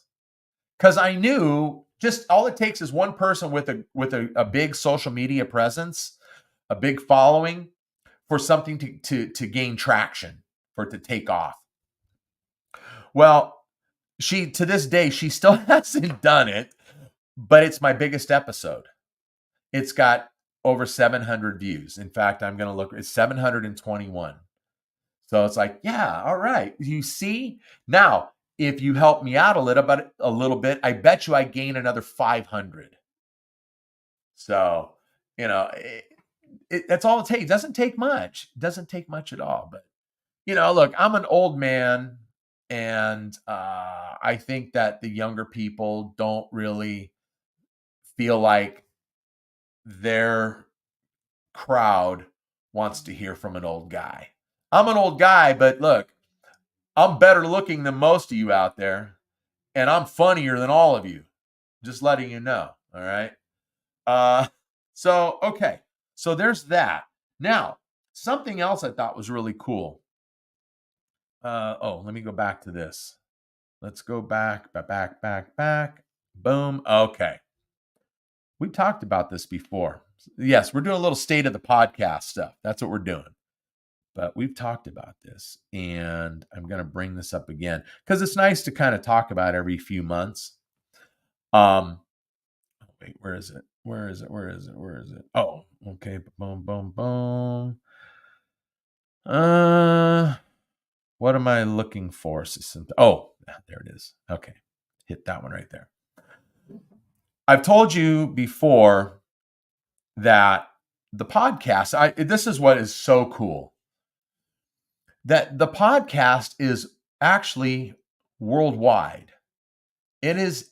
Because I knew just all it takes is one person with a big social media presence, a big following, for something to gain traction, for it to take off. Well, to this day, she still hasn't done it, but it's my biggest episode. It's got over 700 views. In fact, I'm going to look, it's 721. So it's like, yeah, all right. You see? Now, if you help me out a little bit, I bet you I gain another 500. So, that's all it takes. It doesn't take much. It doesn't take much at all. But, look, I'm an old man, and I think that the younger people don't really feel like their crowd wants to hear from an old guy. I'm an old guy, but look, I'm better looking than most of you out there, and I'm funnier than all of you. Just letting you know. All right. Okay. So there's that. Now, something else I thought was really cool. Let me go back to this. Let's go back. Boom. Okay. We talked about this before. Yes, we're doing a little state of the podcast stuff. That's what we're doing. But we've talked about this, and I'm going to bring this up again because it's nice to kind of talk about every few months. Wait, where is it? Oh, okay. Boom. What am I looking for? Oh, there it is. Okay. Hit that one right there. I've told you before that the podcast, this is what is so cool, that the podcast is actually worldwide. It is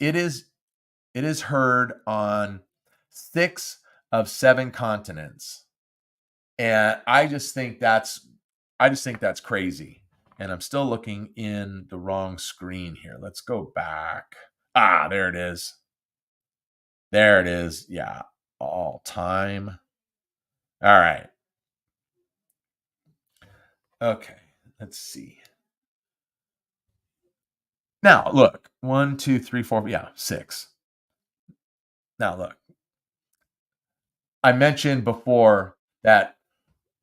heard on 6 of 7 continents. And I just think that's crazy. And I'm still looking in the wrong screen here. Let's go back. There it is. Yeah. All time. All right. Okay. Let's see. Now, look. 1, 2, 3, 4. Yeah, 6. Now, look. I mentioned before that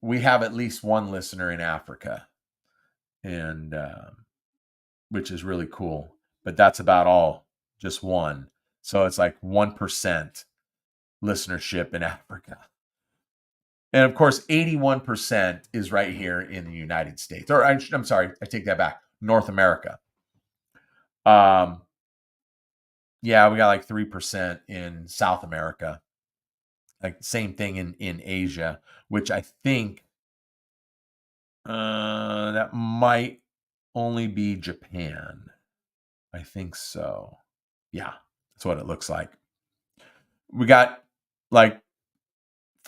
we have at least one listener in Africa, and which is really cool. But that's about all. Just one. So it's like 1% listenership in Africa. And of course, 81% is right here in the United States. Or I'm sorry, I take that back. North America. Yeah, we got like 3% in South America. Like same thing in Asia, which I think that might only be Japan. I think so. Yeah, that's what it looks like. We got like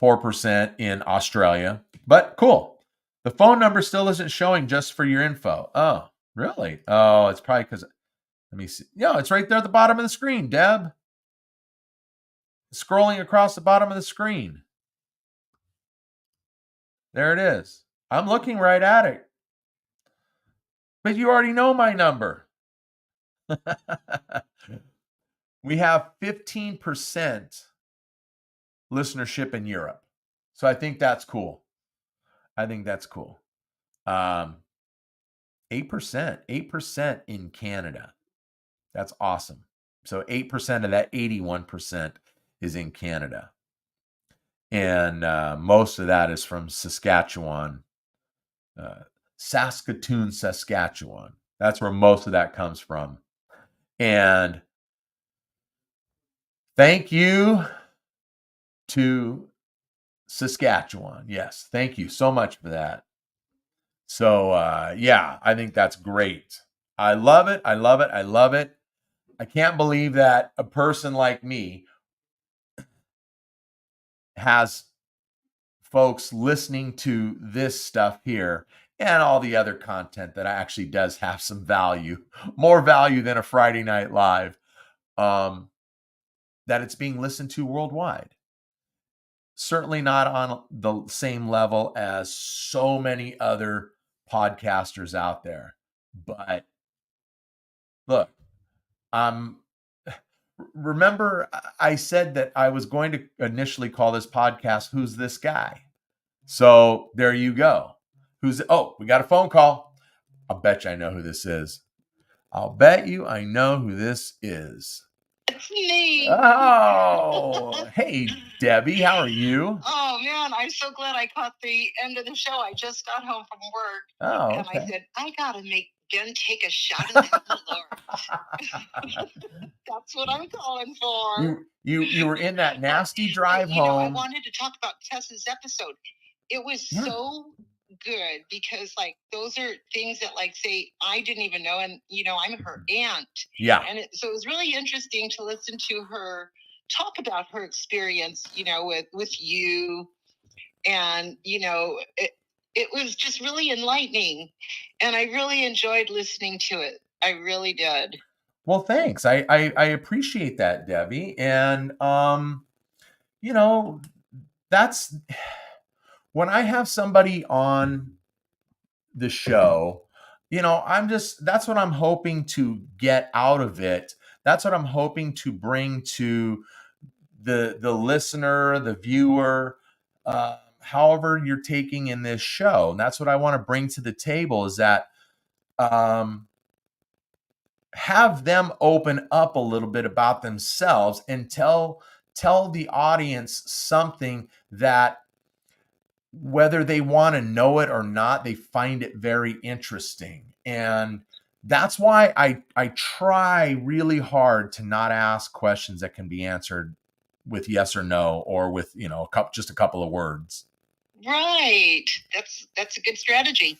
4% in Australia, but cool. The phone number still isn't showing, just for your info. Oh, really? Oh, it's probably because, let me see. Yeah, it's right there at the bottom of the screen, Deb. Scrolling across the bottom of the screen. There it is. I'm looking right at it. But you already know my number. We have 15% listenership in Europe. So I think that's cool. 8% in Canada. That's awesome. So 8% of that 81% is in Canada. And most of that is from Saskatchewan, Saskatoon, Saskatchewan. That's where most of that comes from. And thank you to Saskatchewan. Yes, thank you so much for that. So, yeah, I think that's great. I love it. I can't believe that a person like me has folks listening to this stuff here and all the other content that actually does have some value, more value than a Friday Night Live, that it's being listened to worldwide. Certainly not on the same level as so many other podcasters out there. But look, remember I said that I was going to initially call this podcast Who's This Guy? So there you go. We got a phone call. I'll bet you I know who this is. I'll bet you I know who this is. It's me. Oh, hey, Debbie, how are you? Oh, man, I'm so glad I caught the end of the show. I just got home from work. Oh, and okay. I said, I got to make Ben take a shot of that Malort. That's what I'm calling for. You were in that nasty drive You know, I home. wanted to talk about Tessa's episode. It was Yeah. so good because, like, those are things that, like, say, I didn't even know. And, you know, I'm her aunt. Yeah. And so it was really interesting to listen to her talk about her experience, you know, with you. And, you know, it was just really enlightening. And I really enjoyed listening to it. I really did. Well, thanks. I appreciate that, Debbie. And you know, that's when I have somebody on the show, you know, that's what I'm hoping to get out of it. That's what I'm hoping to bring to the listener, the viewer, however you're taking in this show. And that's what I want to bring to the table is that have them open up a little bit about themselves and tell the audience something that, whether they want to know it or not, they find it very interesting. And that's why I try really hard to not ask questions that can be answered with yes or no, or with, you know, just a couple of words. Right. That's a good strategy.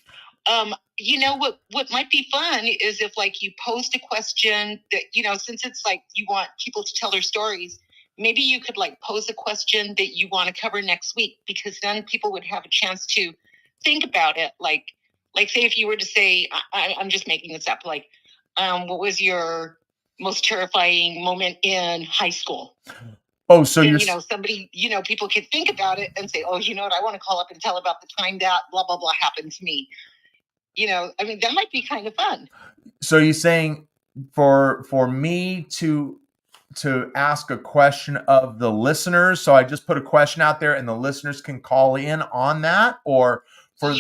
You know, what might be fun is if, like, you post a question that, you know, since it's like you want people to tell their stories, maybe you could, like, pose a question that you want to cover next week, because then people would have a chance to think about it. Like say if you were to say, I'm just making this up, like, what was your most terrifying moment in high school? Oh, so you know, somebody, you know, people could think about it and say, oh, you know what, I want to call up and tell about the time that blah, blah, blah happened to me. You know, I mean, that might be kind of fun. So you're saying for me to ask a question of the listeners, so I just put a question out there and the listeners can call in on that, or for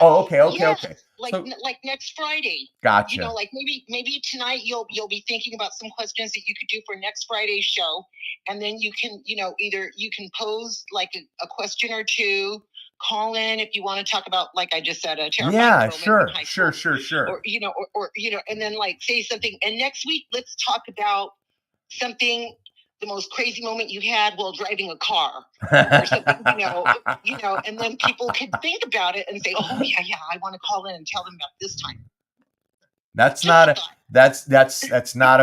okay. Like next Friday. Gotcha. You know, like maybe tonight you'll be thinking about some questions that you could do for next Friday's show, and then you can, you know, either you can pose like a question or two, call in if you want to talk about, like I just said, a terrifying moment in high school. Sure. Or, you know, or you know, and then, like, say something. And next week, let's talk about something, the most crazy moment you had while driving a car, or something, you know, and then people could think about it and say, oh yeah, I want to call in and tell them about this time. That's not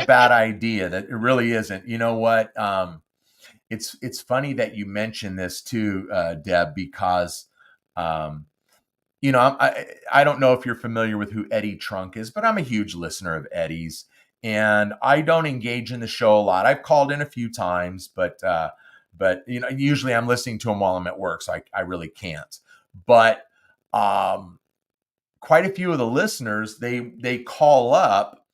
a bad idea. That it really isn't. You know what? It's funny that you mentioned this too, Deb, because you know, I don't know if you're familiar with who Eddie Trunk is, but I'm a huge listener of Eddie's. And I don't engage in the show a lot. I've called in a few times, but you know, usually I'm listening to him while I'm at work, so I really can't. But quite a few of the listeners, they call up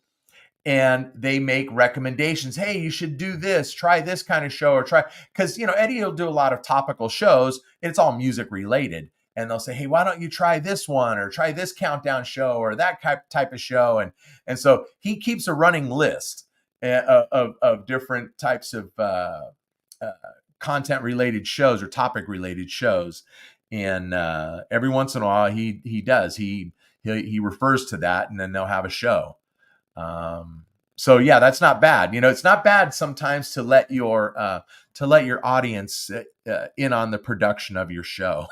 and they make recommendations. Hey, you should do this, try this kind of show, or because, you know, Eddie will do a lot of topical shows and it's all music related. And they'll say, hey, why don't you try this one, or try this countdown show, or that type of show? And so he keeps a running list of different types of content related shows or topic related shows. And every once in a while he does. He refers to that, and then they'll have a show. So yeah, that's not bad. You know, it's not bad sometimes to let your audience in on the production of your show.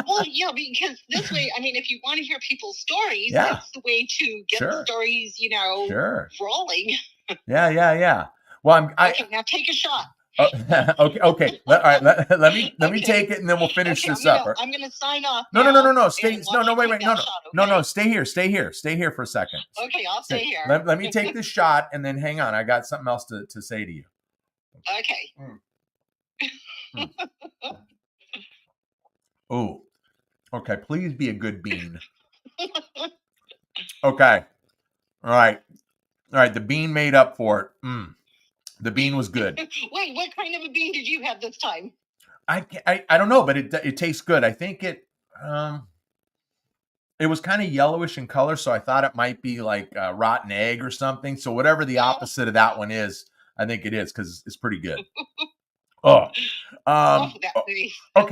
Well, yeah, because this way, I mean, if you want to hear people's stories, that's the way to get the stories, you know, rolling. Yeah. Well, okay, now take a shot. Okay. All right. Let me take it, and then we'll finish Okay, this up. Right? I'm gonna sign off No. now Stay. and No. watch you Wait. take No. that shot, No. okay? Stay here. Stay here for a second. Okay, I'll stay here. Let me take this shot, and then hang on. I got something else to say to you. Okay. Oh. Okay. Please be a good bean. Okay. All right. The bean made up for it. The bean was good. Wait, what kind of a bean did you have this time? I don't know, but it tastes good. I think it was kind of yellowish in color, so I thought it might be like a rotten egg or something. So whatever the opposite of that one is, I think it is, because it's pretty good. Okay.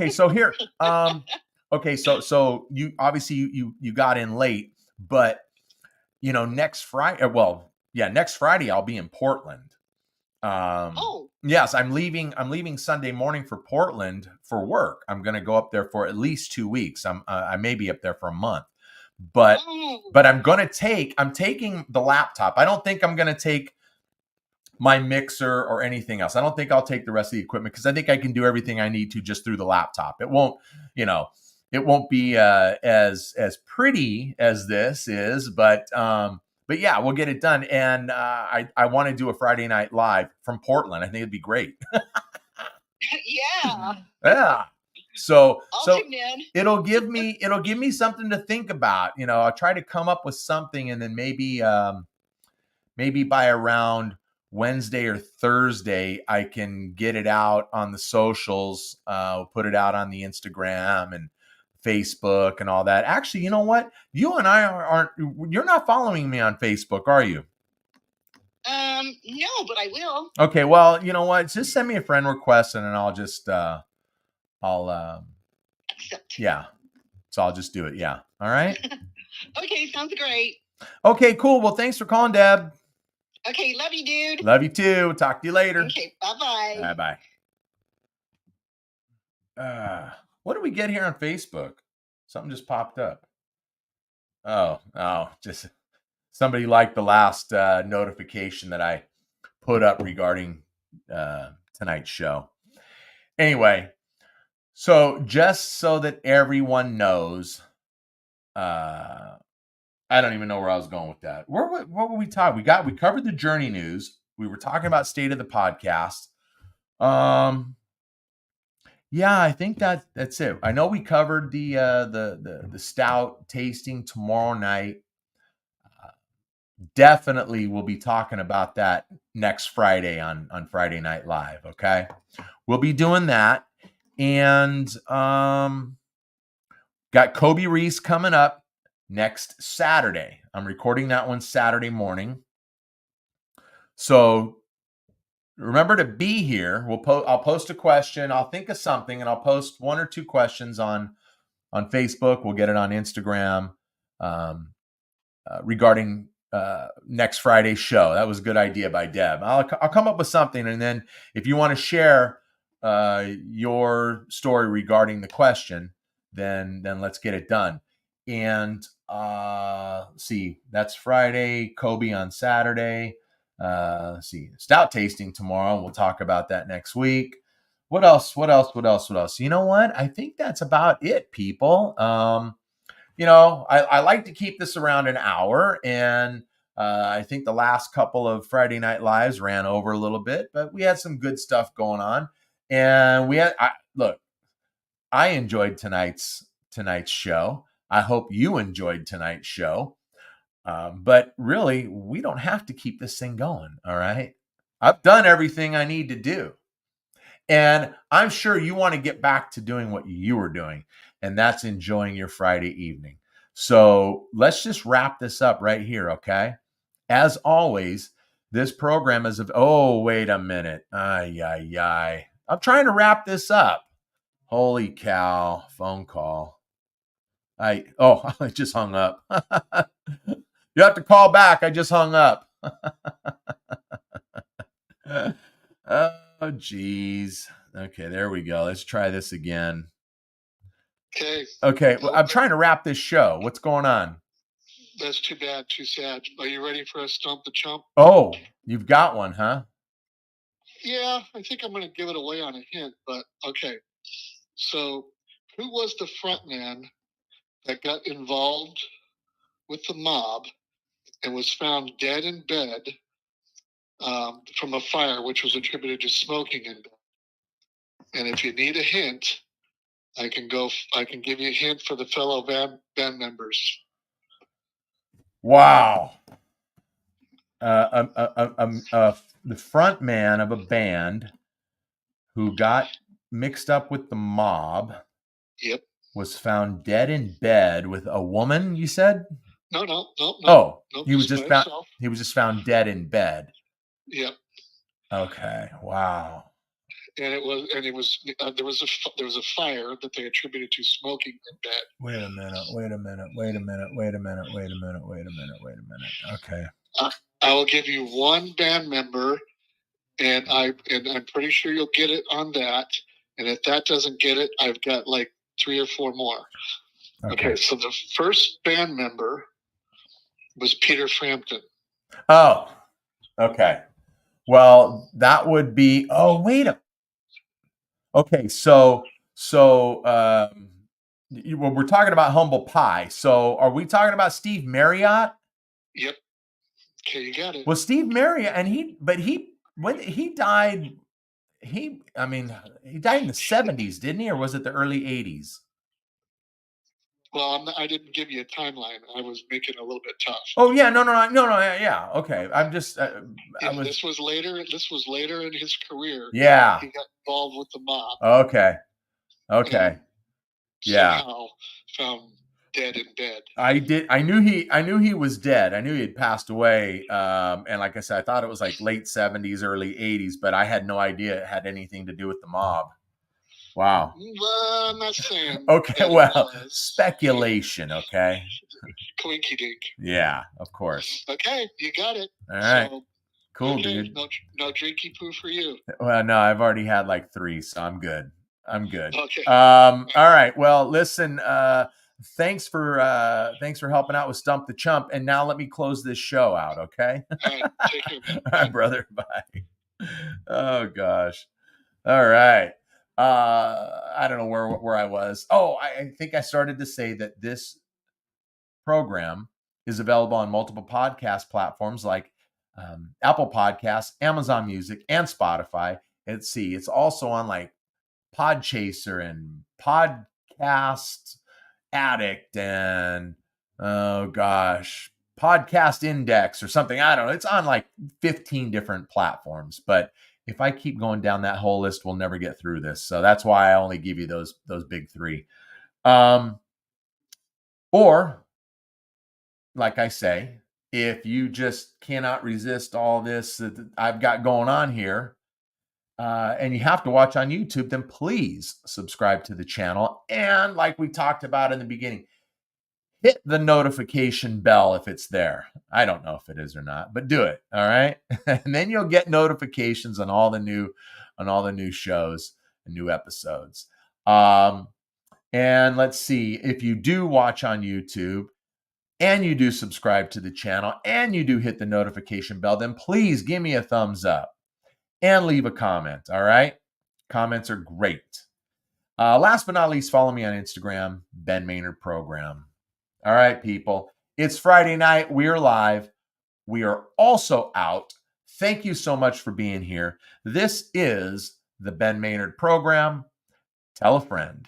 So here, okay. So you obviously you got in late, but next Friday. Well, yeah, next Friday I'll be in Portland. Yes, I'm leaving Sunday morning for Portland for work. I'm going to go up there for at least 2 weeks. I may be up there for a month, but I'm taking the laptop. I don't think I'm going to take my mixer or anything else. I don't think I'll take the rest of the equipment, because I think I can do everything I need to just through the laptop. It won't be as pretty as this is, but yeah, we'll get it done. And I want to do a Friday Night Live from Portland. I think it'd be great. Yeah. Yeah. So tune in. it'll give me something to think about. I'll try to come up with something, and then maybe by around Wednesday or Thursday, I can get it out on the socials, put it out on the Instagram and Facebook and all that. Actually, you know what? You and I you're not following me on Facebook, are you? No, but I will. Okay, well, you know what? Just send me a friend request, and then I'll just accept. Yeah. So I'll just do it. Yeah. All right. Okay, sounds great. Okay, cool. Well, thanks for calling, Deb. Okay, love you, dude. Love you too. Talk to you later. Okay, bye-bye. Bye-bye. What do we get here on Facebook? Something just popped up. Oh, just somebody liked the last notification that I put up regarding tonight's show. Anyway, so just so that everyone knows, I don't even know where I was going with that. What were we talking? We covered the Journey news. We were talking about state of the podcast. Yeah, I think that's it. I know we covered the stout tasting tomorrow night. Definitely we'll be talking about that next Friday on Friday Night Live. Okay. We'll be doing that. And got Kobe Reese coming up next Saturday. I'm recording that one Saturday morning. So remember to be here. I'll post a question. I'll think of something, and I'll post 1 or 2 questions on Facebook. We'll get it on Instagram regarding next Friday's show. That was a good idea by Deb. I'll come up with something, and then if you want to share your story regarding the question, then let's get it done. And see, that's Friday. Kobe on Saturday. See, stout tasting tomorrow. We'll talk about that next week. What else? You know what? I think that's about it, people. I like to keep this around an hour, and I think the last couple of Friday Night Lives ran over a little bit, but we had some good stuff going on. And I enjoyed tonight's show. I hope you enjoyed tonight's show. But really, we don't have to keep this thing going. All right. I've done everything I need to do. And I'm sure you want to get back to doing what you were doing, and that's enjoying your Friday evening. So let's just wrap this up right here. Okay. As always, this program is wait a minute. I'm trying to wrap this up. Holy cow. Phone call. I just hung up. You have to call back. I just hung up. Oh, geez. Okay, there we go. Let's try this again. Okay. Well, I'm trying to wrap this show. What's going on? That's too bad. Too sad. Are you ready for a Stump the Chump? Oh, you've got one, huh? Yeah, I think I'm going to give it away on a hint, but okay. So, who was the front man that got involved with the mob and was found dead in bed from a fire, which was attributed to smoking in bed? And if you need a hint, I can give you a hint for the fellow band members. Wow. The front man of a band who got mixed up with the mob Yep. was found dead in bed with a woman, you said? No. Oh, Nope, he was just by found himself. he was just found dead in bed. Yep. Okay. Wow. And there was a fire that they attributed to smoking in bed. Wait a minute. Okay. I will give you one band member, and I'm pretty sure you'll get it on that. And if that doesn't get it, I've got like 3 or 4 more. Okay, so the first band member was Peter Frampton. Oh, okay. Well, that would be. Oh, wait a. Okay, so we're talking about Humble Pie. So, are we talking about Steve Marriott? Yep. Okay, you got it. Well, Steve Marriott, and when he died, he died in the 70s, didn't he, or was it the early 80s? Well, I didn't give you a timeline. I was making it a little bit tough. Oh yeah, no, yeah, okay. I'm just, This was later in his career. Yeah. He got involved with the mob. Okay. Yeah. Somehow found dead in bed. I knew he was dead. I knew he had passed away. And like I said, I thought it was like late 70s, early 80s, but I had no idea it had anything to do with the mob. Wow. Well, I'm not saying. Okay, well, speculation, okay? Coinky dink. Yeah, of course. Okay, you got it. All right. So, cool, okay, dude. No drinky poo for you. Well, no, I've already had like 3, so I'm good. Okay. All right. Well, listen, thanks for helping out with Stump the Chump. And now let me close this show out, okay? All right, take care, man. All right, brother. Bye. Oh gosh. All right. I don't know where I was. Oh, I think I started to say that this program is available on multiple podcast platforms like Apple Podcasts, Amazon Music, and Spotify. Let's see, it's also on like Podchaser and Podcast Addict and Podcast Index or something. I don't know. It's on like 15 different platforms, but if I keep going down that whole list, we'll never get through this. So that's why I only give you those big 3. Or like I say, if you just cannot resist all this that I've got going on here, and you have to watch on YouTube, then please subscribe to the channel. And like we talked about in the beginning, hit the notification bell if it's there. I don't know if it is or not, but do it. All right. And then you'll get notifications on all the new shows and new episodes. And let's see, if you do watch on YouTube and you do subscribe to the channel and you do hit the notification bell, then please give me a thumbs up and leave a comment. All right. Comments are great. Last but not least, follow me on Instagram, Ben Maynard Program. All right, people. It's Friday night. We're live. We are also out. Thank you so much for being here. This is the Ben Maynard Program. Tell a friend.